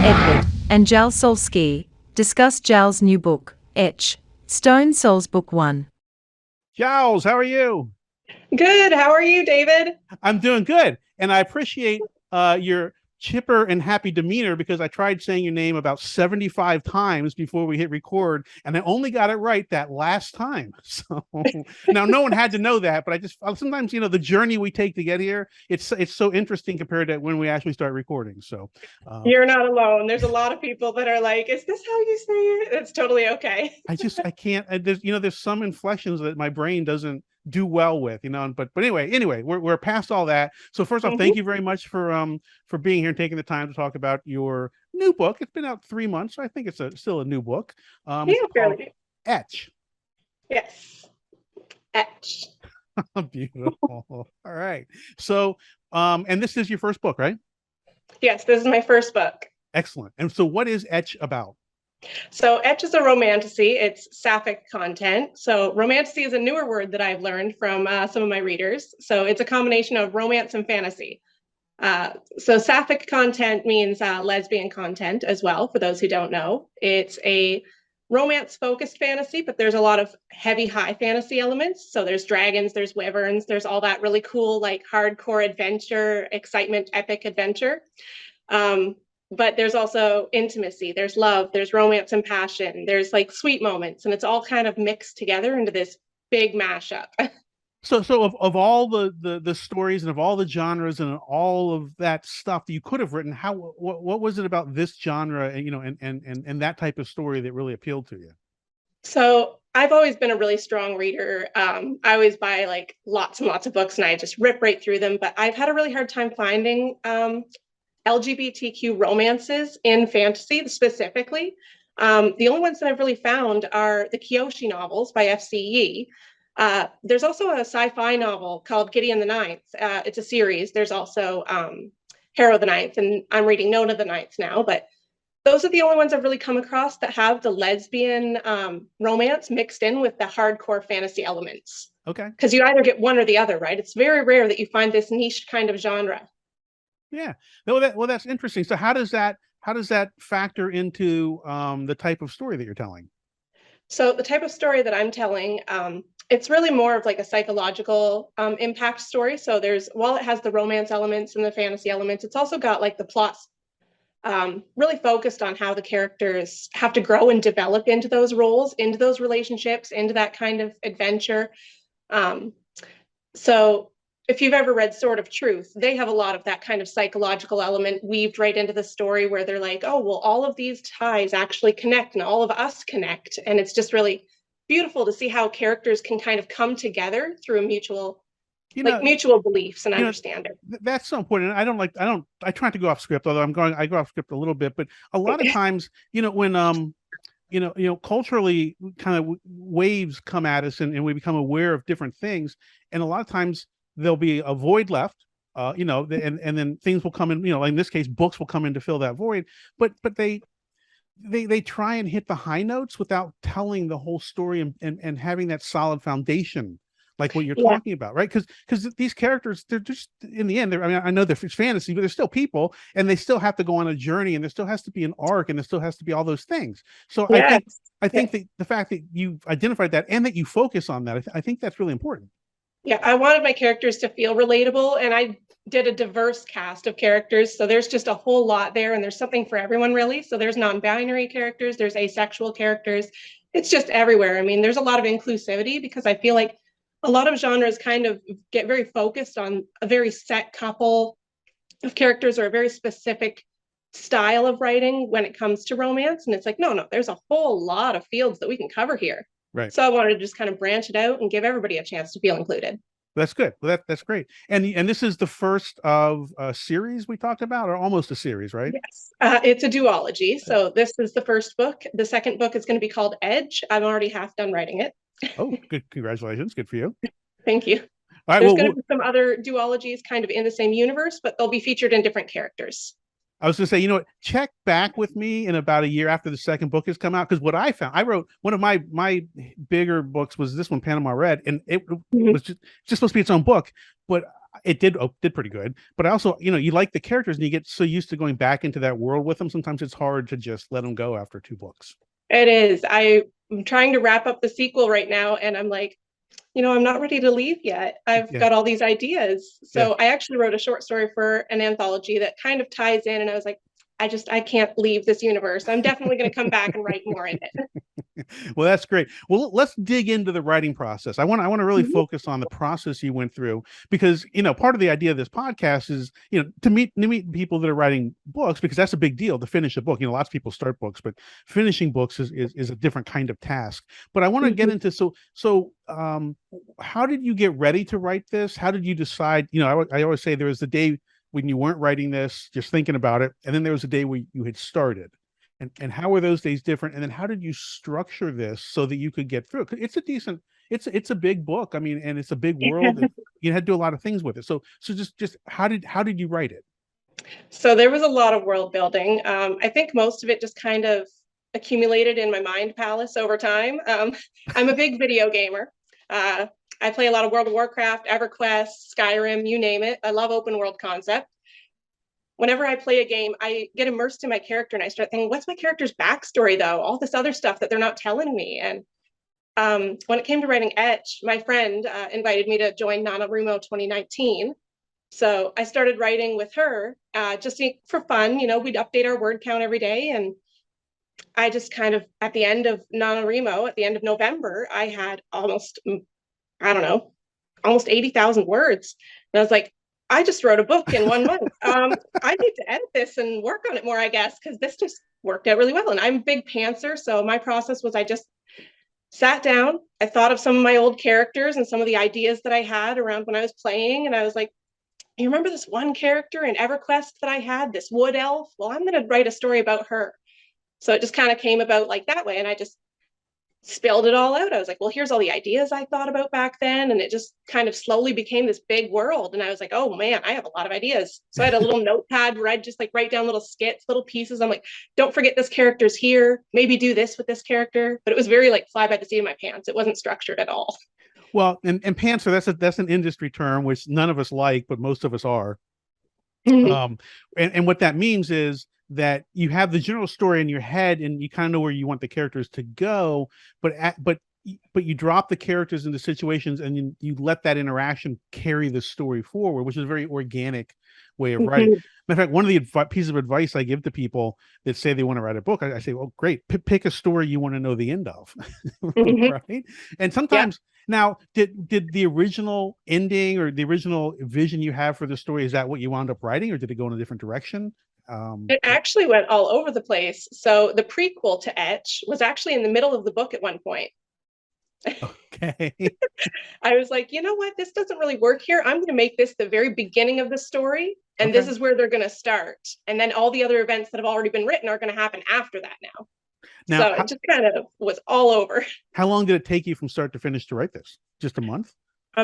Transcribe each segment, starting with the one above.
Edward, and JAL Solski, discuss JAL's new book, ETCH, Stone Souls Book 1. Giles, how are you? Good. How are you, David? I'm doing good. And I appreciate your chipper and happy demeanor because I tried saying your name about 75 times before we hit record, and I only got it right that last time. So now no one had to know that, but I just sometimes, the journey we take to get here, it's so interesting compared to when we actually start recording. So You're not alone. There's a lot of people that are like, is this how you say it? It's totally okay. I can't, there's some inflections that my brain doesn't do well with, but anyway, we're past all that. So first off, thank you very much for being here and taking the time to talk about your new book. It's been out 3 months, so I think it's still a new book. Yeah, It's called fairly. Etch. Yes. Etch. Beautiful. All right. So and this is your first book, right? Yes, this is my first book. Excellent. And so what is Etch about? So Etch is a romantasy. It's sapphic content. So romantasy is a newer word that I've learned from some of my readers. So it's a combination of romance and fantasy. So sapphic content means lesbian content as well, for those who don't know. It's a romance-focused fantasy, but there's a lot of heavy, high fantasy elements. So there's dragons, there's wyverns, there's all that really cool, like hardcore adventure, excitement, epic adventure. But there's also intimacy, there's love, there's romance and passion, there's like sweet moments, and it's all kind of mixed together into this big mashup. So of all the stories and of all the genres and all of that stuff that you could have written, what was it about this genre, and that type of story that really appealed to you? So I've always been a really strong reader. I always buy like lots and lots of books and I just rip right through them, but I've had a really hard time finding LGBTQ romances in fantasy specifically. The only ones that I've really found are the Kyoshi novels by FCE. There's also a sci-fi novel called Gideon the Ninth. It's a series. There's also Harrow the Ninth, and I'm reading Nona the Ninth now, but those are the only ones I've really come across that have the lesbian romance mixed in with the hardcore fantasy elements. Okay. Because you either get one or the other, right? It's very rare that you find this niche kind of genre. Yeah. Well, that's interesting. So how does that factor into the type of story that you're telling? So the type of story that I'm telling, it's really more of like a psychological impact story. So while it has the romance elements and the fantasy elements, it's also got like the plots really focused on how the characters have to grow and develop into those roles, into those relationships, into that kind of adventure. So if you've ever read Sword of Truth, they have a lot of that kind of psychological element weaved right into the story where they're like, oh, well, all of these ties actually connect and all of us connect. And it's just really beautiful to see how characters can kind of come together through a mutual beliefs and understanding. That's so important. I try not to go off script, although I go off script a little bit, but a lot of times, when culturally kind of waves come at us and we become aware of different things. And a lot of times there'll be a void left, and then things will come in, like in this case, books will come in to fill that void, but they try and hit the high notes without telling the whole story and having that solid foundation, like what you're talking about, right? Because these characters, they're just, in the end, I know it's fantasy, but they're still people, and they still have to go on a journey, and there still has to be an arc, and there still has to be all those things. So I think that the fact that you've identified that and that you focus on that, I think that's really important. Yeah, I wanted my characters to feel relatable, and I did a diverse cast of characters. So there's just a whole lot there, and there's something for everyone, really. So there's non-binary characters, there's asexual characters. It's just everywhere. I mean, there's a lot of inclusivity because I feel like a lot of genres kind of get very focused on a very set couple of characters or a very specific style of writing when it comes to romance. And it's like, no, there's a whole lot of fields that we can cover here. Right. So I wanted to just kind of branch it out and give everybody a chance to feel included. That's good. Well, that's great. And this is the first of a series we talked about, or almost a series, right? Yes, it's a duology. So this is the first book. The second book is going to be called Edge. I'm already half done writing it. Oh, good. Congratulations. Good for you. Thank you. All right, There's going to be some other duologies kind of in the same universe, but they'll be featured in different characters. I was going to say, check back with me in about a year after the second book has come out. Because what I found, I wrote one of my bigger books was this one, Panama Red, and it was just supposed to be its own book. But it did pretty good. But I also, you like the characters and you get so used to going back into that world with them. Sometimes it's hard to just let them go after 2 books. It is. I'm trying to wrap up the sequel right now, and I'm like, I'm not ready to leave yet. I've Yeah. got all these ideas. Yeah. So I actually wrote a short story for an anthology that kind of ties in, and I was like, I can't leave this universe. I'm definitely going to come back and write more in it. Well, that's great. Well, let's dig into the writing process. I want to really focus on the process you went through, because part of the idea of this podcast is to meet people that are writing books, because that's a big deal to finish a book. Lots of people start books, but finishing books is a different kind of task. But I want to get into how did you get ready to write this? How did you decide? I always say there was the day when you weren't writing this, just thinking about it, and then there was a day where you had started. And how were those days different? And then how did you structure this so that you could get through it? It's a big book. I mean, and it's a big world. And you had to do a lot of things with it. So just how did you write it? So there was a lot of world building. I think most of it just kind of accumulated in my mind palace over time. I'm a big video gamer. I play a lot of World of Warcraft, EverQuest, Skyrim, you name it. I love open world concept. Whenever I play a game, I get immersed in my character and I start thinking, what's my character's backstory though? All this other stuff that they're not telling me. And when it came to writing ETCH, my friend invited me to join NaNoWriMo 2019. So I started writing with her just for fun. We'd update our word count every day. And I just kind of, at the end of NaNoWriMo, at the end of November, I had almost 80,000 words. And I was like, I just wrote a book in 1 month. I need to edit this and work on it more, I guess, because this just worked out really well. And I'm a big pantser. So my process was I just sat down. I thought of some of my old characters and some of the ideas that I had around when I was playing. And I was like, you remember this one character in EverQuest that I had, this wood elf? Well, I'm going to write a story about her. So it just kind of came about like that way. And I just spilled it all out. I was like, well, here's all the ideas I thought about back then. And it just kind of slowly became this big world. And I was like, oh man, I have a lot of ideas. So I had a little notepad where I'd just write down little skits, little pieces. I'm like, don't forget this character's here. Maybe do this with this character. But it was very fly by the seat of my pants. It wasn't structured at all. Well, and pantser, that's an industry term, which none of us like, but most of us are. And what that means is that you have the general story in your head and you kind of know where you want the characters to go, but you drop the characters into situations and you let that interaction carry the story forward, which is a very organic way of writing. Matter of fact, one of the pieces of advice I give to people that say they want to write a book, I say, well, great, pick a story you want to know the end of, right? And sometimes now, did the original ending or the original vision you have for the story, is that what you wound up writing, or did it go in a different direction? It actually went all over the place. So the prequel to ETCH was actually in the middle of the book at one point. Okay. I was like, you know what? This doesn't really work here. I'm going to make this the very beginning of the story. And this is where they're going to start. And then all the other events that have already been written are going to happen after that now. So it just kind of was all over. How long did it take you from start to finish to write this? Just a month?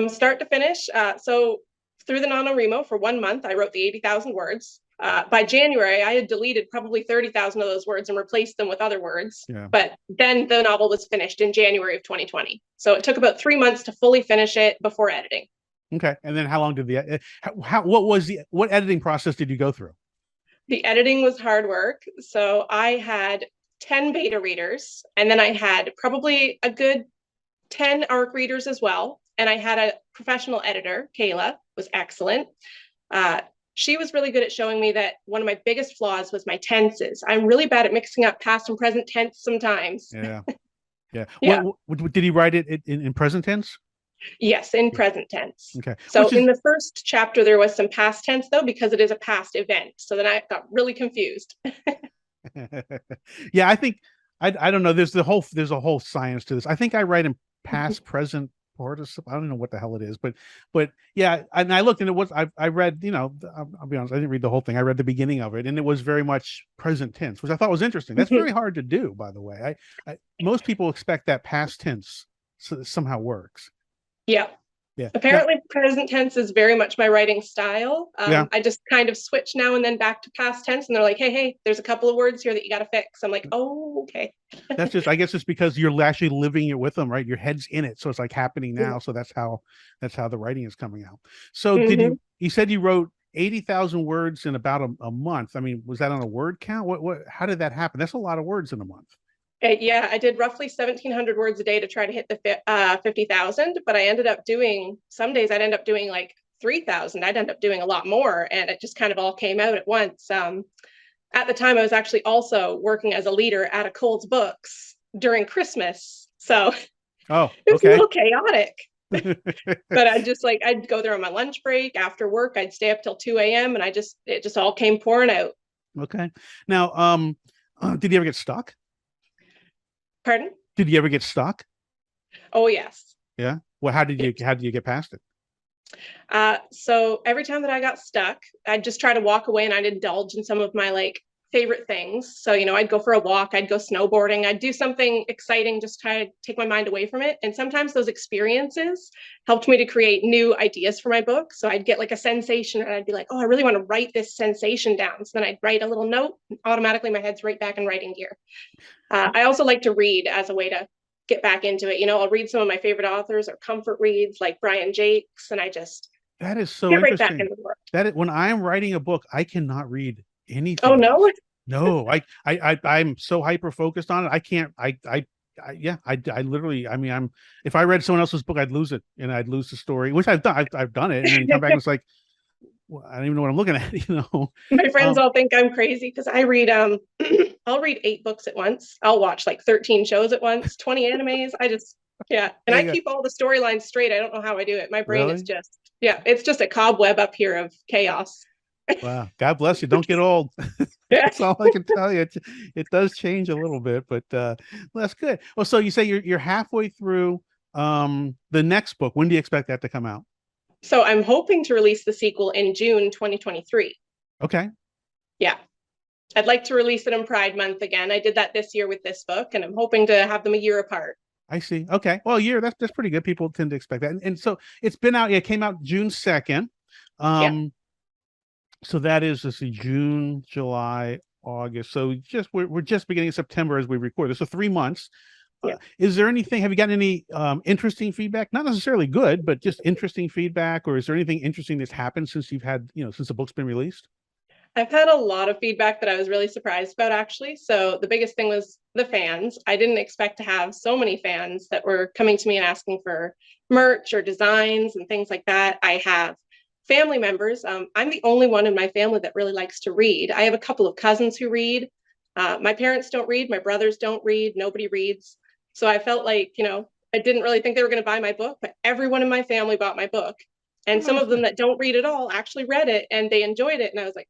Start to finish. So through the NaNoWriMo for 1 month, I wrote the 80,000 words. By January, I had deleted probably 30,000 of those words and replaced them with other words. Yeah. But then the novel was finished in January of 2020. So it took about 3 months to fully finish it before editing. Okay. And then how long did what editing process did you go through? The editing was hard work. So I had 10 beta readers, and then I had probably a good 10 ARC readers as well. And I had a professional editor, Kayla, was excellent. She was really good at showing me that one of my biggest flaws was my tenses. I'm really bad at mixing up past and present tense sometimes. Yeah. Yeah. What, did he write it in present tense? Yes, in present tense. Okay. So in the first chapter, there was some past tense, though, because it is a past event. So then I got really confused. Yeah, I think, I don't know. There's a whole science to this. I think I write in past, present, participle. I don't know what the hell it is, but yeah. And I looked and it was, I read, I'll be honest, I didn't read the whole thing. I read the beginning of it and it was very much present tense, which I thought was interesting. That's very hard to do, by the way. Most people expect that past tense somehow works. Yeah. Yeah. Apparently, present tense is very much my writing style. Yeah. I just kind of switch now and then back to past tense, and they're like, "Hey, there's a couple of words here that you got to fix." I'm like, "Oh, okay." That's just, I guess it's because you're actually living it with them, right? Your head's in it. So it's like happening now. So that's how the writing is coming out. So Mm-hmm. you said you wrote 80,000 words in about a month. I mean, was that on a word count? How did that happen? That's a lot of words in a month. Yeah, I did roughly 1,700 words a day to try to hit the 50,000, but I ended up doing, some days I'd end up doing like 3,000. I'd end up doing a lot more, and it just kind of all came out at once. At the time, I was actually also working as a leader at a Coles Books during Christmas. So Oh, it was a okay. little chaotic. But I'd go there on my lunch break after work. I'd stay up till 2 a.m. and it just all came pouring out. Okay. Now, did you ever get stuck? Pardon? Did you ever get stuck? Oh, yes. Yeah. Well, how did you get past it? So every time that I got stuck, I'd just try to walk away and I'd indulge in some of my like favorite things. So, I'd go for a walk, I'd go snowboarding, I'd do something exciting, just try to take my mind away from it. And sometimes those experiences helped me to create new ideas for my book. So I'd get like a sensation and I'd be like, oh, I really want to write this sensation down. So then I'd write a little note, and automatically my head's right back in writing gear. I also like to read as a way to get back into it. I'll read some of my favorite authors or comfort reads like Brian Jakes, and I just That is so get right back interesting. into the work. When I'm writing a book, I cannot read anything Oh, no? else. No, I'm so hyper focused on it. I can't, I literally, I mean, if I read someone else's book, I'd lose it and I'd lose the story, which I've done. I've done it. And then you come back and it's like, well, I don't even know what I'm looking at, My friends all think I'm crazy because I read, I'll read 8 books at once. I'll watch like 13 shows at once, 20 animes. Yeah. And I keep all the storylines straight. I don't know how I do it. My brain is Really? it's just a cobweb up here of chaos. Wow. God bless you. Don't get old. That's all I can tell you. It does change a little bit, but well, that's good. Well, so you say you're halfway through the next book. When do you expect that to come out? So I'm hoping to release the sequel in June 2023. Okay. Yeah. I'd like to release it in Pride Month again. I did that this year with this book, and I'm hoping to have them a year apart. I see. Okay. Well, a year, that's pretty good. People tend to expect that. And so it's been out, it came out June 2nd. Yeah. So that is, let's see, June, July, August. So we're just beginning of September as we record this. So 3 months. Yeah. Is there anything, have you gotten any interesting feedback? Not necessarily good, but just interesting feedback, or is there anything interesting that's happened since since the book's been released? I've had a lot of feedback that I was really surprised about, actually. So the biggest thing was the fans. I didn't expect to have so many fans that were coming to me and asking for merch or designs and things like that. I have family members. I'm the only one in my family that really likes to read. I have a couple of cousins who read. My parents don't read. My brothers don't read. Nobody reads. So I felt like, I didn't really think they were going to buy my book, but everyone in my family bought my book. And some of them that don't read at all actually read it and they enjoyed it. And I was like,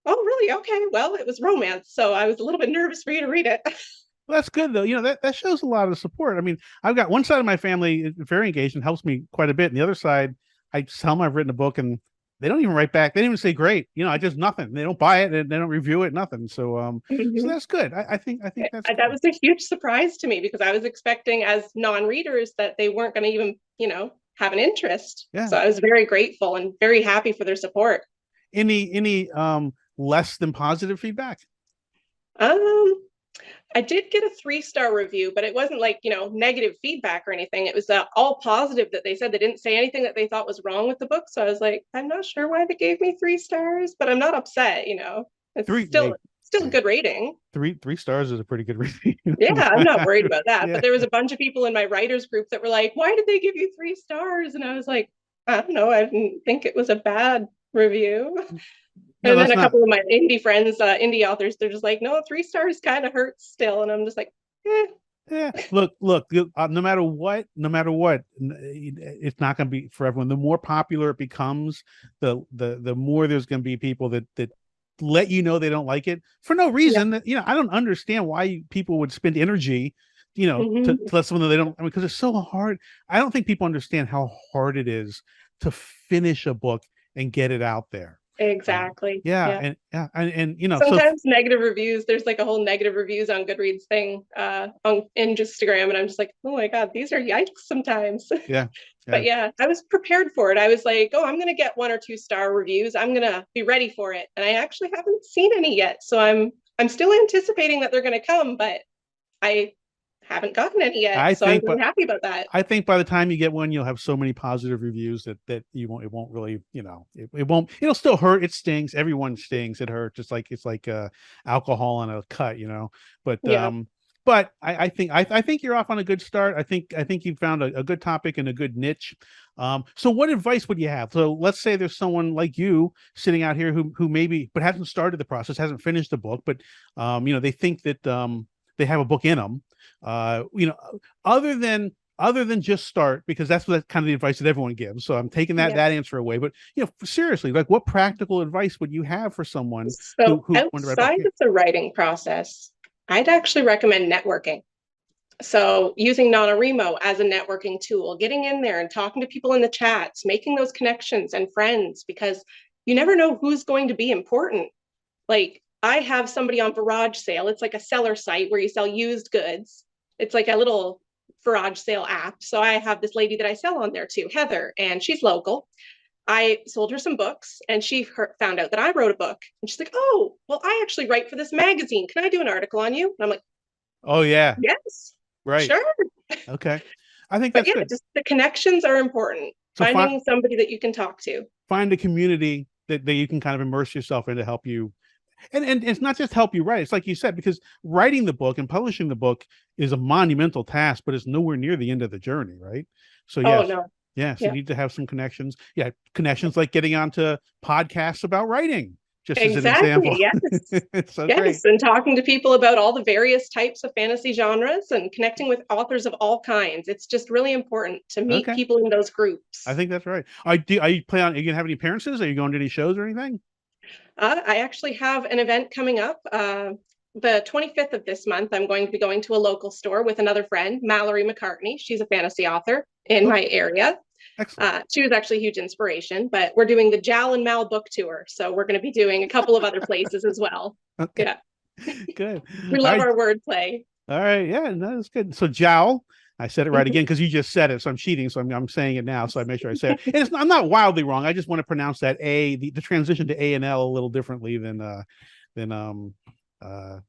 oh, really? Okay. Well, it was romance. So I was a little bit nervous for you to read it. Well, that's good though. That shows a lot of support. I mean, I've got one side of my family very engaged and helps me quite a bit. And the other side, I tell them I've written a book and they don't even write back. They didn't even say great. I just nothing. They don't buy it and they don't review it, nothing. So so that's good. I think that's that was a huge surprise to me because I was expecting as non-readers that they weren't going to even, have an interest. Yeah. So I was very grateful and very happy for their support. Any less than positive feedback? I did get a 3-star review, but it wasn't like, negative feedback or anything. It was all positive that they said. They didn't say anything that they thought was wrong with the book. So I was like, I'm not sure why they gave me 3 stars, but I'm not upset, It's still a good rating. 3 stars is a pretty good rating. Yeah, I'm not worried about that. Yeah. But there was a bunch of people in my writers group that were like, why did they give you 3 stars? And I was like, I don't know. I didn't think it was a bad review. No, and then a couple of my indie friends, indie authors, they're just like, no, 3 stars kind of hurts still. And I'm just like, Yeah. Look, no matter what, it's not going to be for everyone. The more popular it becomes, the more there's going to be people that let they don't like it for no reason. Yeah. I don't understand why people would spend energy, to let someone that they don't, because it's so hard. I don't think people understand how hard it is to finish a book and get it out there. Exactly. And sometimes negative reviews, there's like a whole negative reviews on Goodreads thing on Instagram, and I'm just like, oh my god, these are yikes sometimes. Yeah. But yeah, I was prepared for it. I was like, oh, I'm going to get 1 or 2 star reviews. I'm going to be ready for it. And I actually haven't seen any yet. So I'm still anticipating that they're going to come, but I haven't gotten any yet. I'm really happy about that. I think by the time you get one, you'll have so many positive reviews that you won't, it won't really, it won't, it'll still hurt. It stings. Everyone stings. It hurts. Just like, it's like alcohol on a cut, but, Yeah. But I think you're off on a good start. I think you found a good topic and a good niche. So what advice would you have? So let's say there's someone like you sitting out here who maybe, but hasn't started the process, hasn't finished the book, but, they think that, they have a book in them, other than just start, because that's kind of the advice that everyone gives. So I'm taking that answer away, but seriously, like what practical advice would you have for someone who outside of the writing process? I'd actually recommend networking. So using NaNoWriMo as a networking tool, getting in there and talking to people in the chats, making those connections and friends, because you never know who's going to be important. Like I have somebody on Garage Sale. It's like a seller site where you sell used goods. It's like a little garage sale app. So I have this lady that I sell on there too, Heather, and she's local. I sold her some books and she found out that I wrote a book and she's like, oh, well, I actually write for this magazine. Can I do an article on you? And I'm like, oh yeah. Yes. Right. Sure. Okay. I think that's good. Just the connections are important. So finding somebody that you can talk to. Find a community that you can kind of immerse yourself in to help you. And it's not just help you write. It's like you said, because writing the book and publishing the book is a monumental task, but it's nowhere near the end of the journey, right? So yes. Oh, no. Yes, you need to have some connections. Yeah, connections like getting onto podcasts about writing, just as an example. Yes. It's so great. And talking to people about all the various types of fantasy genres and connecting with authors of all kinds. It's just really important to meet people in those groups. I think that's right. Are you going to have any appearances? Are you going to any shows or anything? I actually have an event coming up. The 25th of this month, I'm going to be going to a local store with another friend, Mallory McCartney. She's a fantasy author in my area. Excellent. She was actually a huge inspiration, but we're doing the JAL and Mal book tour. So we're going to be doing a couple of other places as well. Okay. Yeah. Good. We love our wordplay. All right. Yeah, that's good. So JAL, I said it right again because you just said it, so I'm cheating. So I'm saying it now, so I make sure I say it. And I'm not wildly wrong. I just want to pronounce that the transition to A and L a little differently than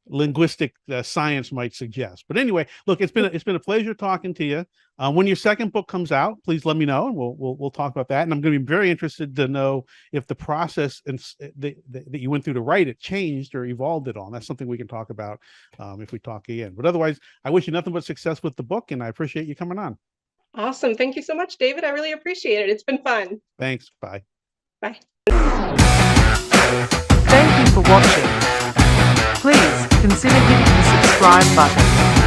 linguistic science might suggest. But anyway, look, it's been a pleasure talking to you. When your second book comes out, please let me know, and we'll talk about that. And I'm going to be very interested to know if the process that you went through to write it changed or evolved at all. And that's something we can talk about if we talk again. But otherwise, I wish you nothing but success with the book, and I appreciate you coming on. Awesome. Thank you so much, David. I really appreciate it. It's been fun. Thanks. Bye. Bye. Thank you for watching. Please consider hitting the subscribe button.